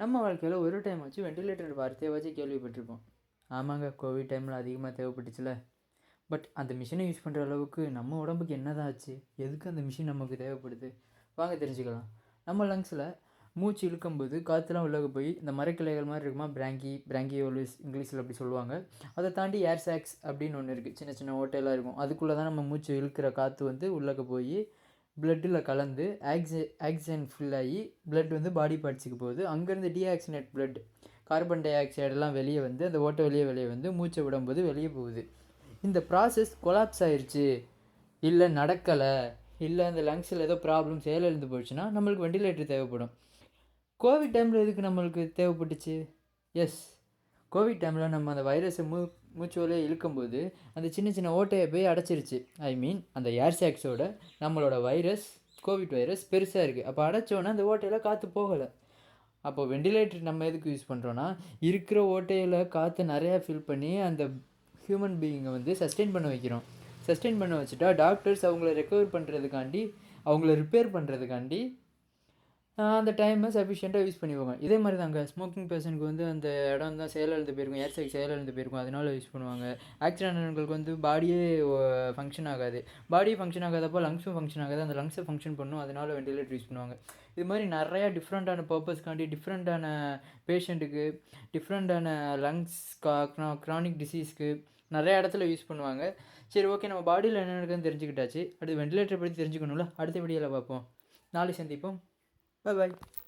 நம்ம வாழ்க்கையில் ஒரு டைம் வச்சு வெண்டிலேட்டர் வார்த்தையை வச்சு கேள்விப்பட்டிருப்போம். ஆமாங்க, கோவிட் டைமில் அதிகமாக தேவைப்பட்டுச்சுல. பட் அந்த மிஷினை யூஸ் பண்ணுற அளவுக்கு நம்ம உடம்புக்கு என்னதான் ஆச்சு? எதுக்கு அந்த மிஷின் நமக்கு தேவைப்படுது? வாங்க தெரிஞ்சுக்கலாம். நம்ம லங்ஸில் மூச்சு இழுக்கும்போது காற்றுலாம் உள்ளே போய் இந்த மரக்கிளைகள் மாதிரி இருக்குமா, பிராங்கியோலிஸ் இங்கிலீஷில் அப்படி சொல்லுவாங்க. அதை தாண்டி ஏர் சாக்ஸ் அப்படின்னு ஒன்று இருக்குது, சின்ன சின்ன ஓட்டையெல்லாம் இருக்கும். அதுக்குள்ளே தான் நம்ம மூச்சு இழுக்கிற காற்று வந்து உள்ளே போய் பிளட்டில் கலந்து ஆக்சிஜன் ஃபில் ஆகி பிளட் வந்து பாடி பார்ட்ஸுக்கு போகுது. அங்கேருந்து டீஆக்சினேட் பிளட், கார்பன் டை ஆக்சைடெல்லாம் வெளியே வந்து அந்த ஓட்டை வெளியே வந்து மூச்சை விடும்போது வெளியே போகுது. இந்த ப்ராசஸ் கொலாப்ஸ் ஆயிடுச்சு, இல்லை நடக்கலை, இல்லை அந்த லங்ஸில் ஏதோ ப்ராப்ளம் செயலிழந்து போயிடுச்சுன்னா நம்மளுக்கு வெண்டிலேட்டர் தேவைப்படும். கோவிட் டைமில் எதுக்கு நம்மளுக்கு தேவைப்பட்டுச்சு? எஸ், கோவிட் டைமில் நம்ம அந்த வைரஸை மூச்சு வழியாக இழுக்கும்போது அந்த சின்ன சின்ன ஓட்டையை போய் அடைச்சிருச்சு. ஐ மீன் அந்த ஏர் சாக்ஸோட நம்மளோட வைரஸ், கோவிட் வைரஸ் பெருசாக இருக்குது. அப்போ அடைச்சோன்னா அந்த ஓட்டையில் காற்று போகலை. அப்போ வெண்டிலேட்டர் நம்ம எதுக்கு யூஸ் பண்ணுறோன்னா, இருக்கிற ஓட்டையில் காற்று நிறையா ஃபில் பண்ணி அந்த ஹியூமன் பீயிங்கை வந்து சஸ்டெயின் பண்ண வைக்கிறோம். சஸ்டெயின் பண்ண வச்சுட்டா டாக்டர்ஸ் அவங்கள ரெக்கவர் பண்ணுறதுக்காண்டி, அவங்கள ரிப்பேர் பண்ணுறதுக்காண்டி அந்த டைமை சஃபிஷியண்ட்டாக யூஸ் பண்ணிக்குவாங்க. இதே மாதிரி தாங்க ஸ்மோக்கிங் பேஷண்ட்க்கு வந்து அந்த இடம் தான் செயலிழந்து போயிருக்கும், ஏர் சாக்ஸ் செயலிழந்து போயிருக்கும், அதனால யூஸ் பண்ணுவாங்க. ஆக்சிடென்ட்களுக்கு வந்து பாடியே ஃபங்க்ஷன் ஆகாது. பாடி ஃபங்க்ஷன் ஆகாதப்போ லங்ஸும் ஃபங்க்ஷன் ஆகாது, அந்த லங்ஸை ஃபங்க்ஷன் பண்ணும், அதனால வெண்டிலேட்டர் யூஸ் பண்ணுவாங்க. இது மாதிரி நிறையா டிஃப்ரெண்ட்டான பர்பஸ்க்காண்டி, டிஃப்ரெண்ட்டான பேஷண்ட்டுக்கு, டிஃப்ரெண்ட்டான லங்ஸ் க்ரானிக் டிசீஸ்க்கு நிறையா இடத்துல யூஸ் பண்ணுவாங்க. சரி, ஓகே, நம்ம பாடியில் என்ன நடக்குதுன்னு தெரிஞ்சுக்கிட்டாச்சு. அடுத்து வெண்டிலேட்டரை பற்றி தெரிஞ்சுக்கணும்ல, அடுத்த வீடியோவில் பார்ப்போம். நாளை சந்திப்போம். Bye bye.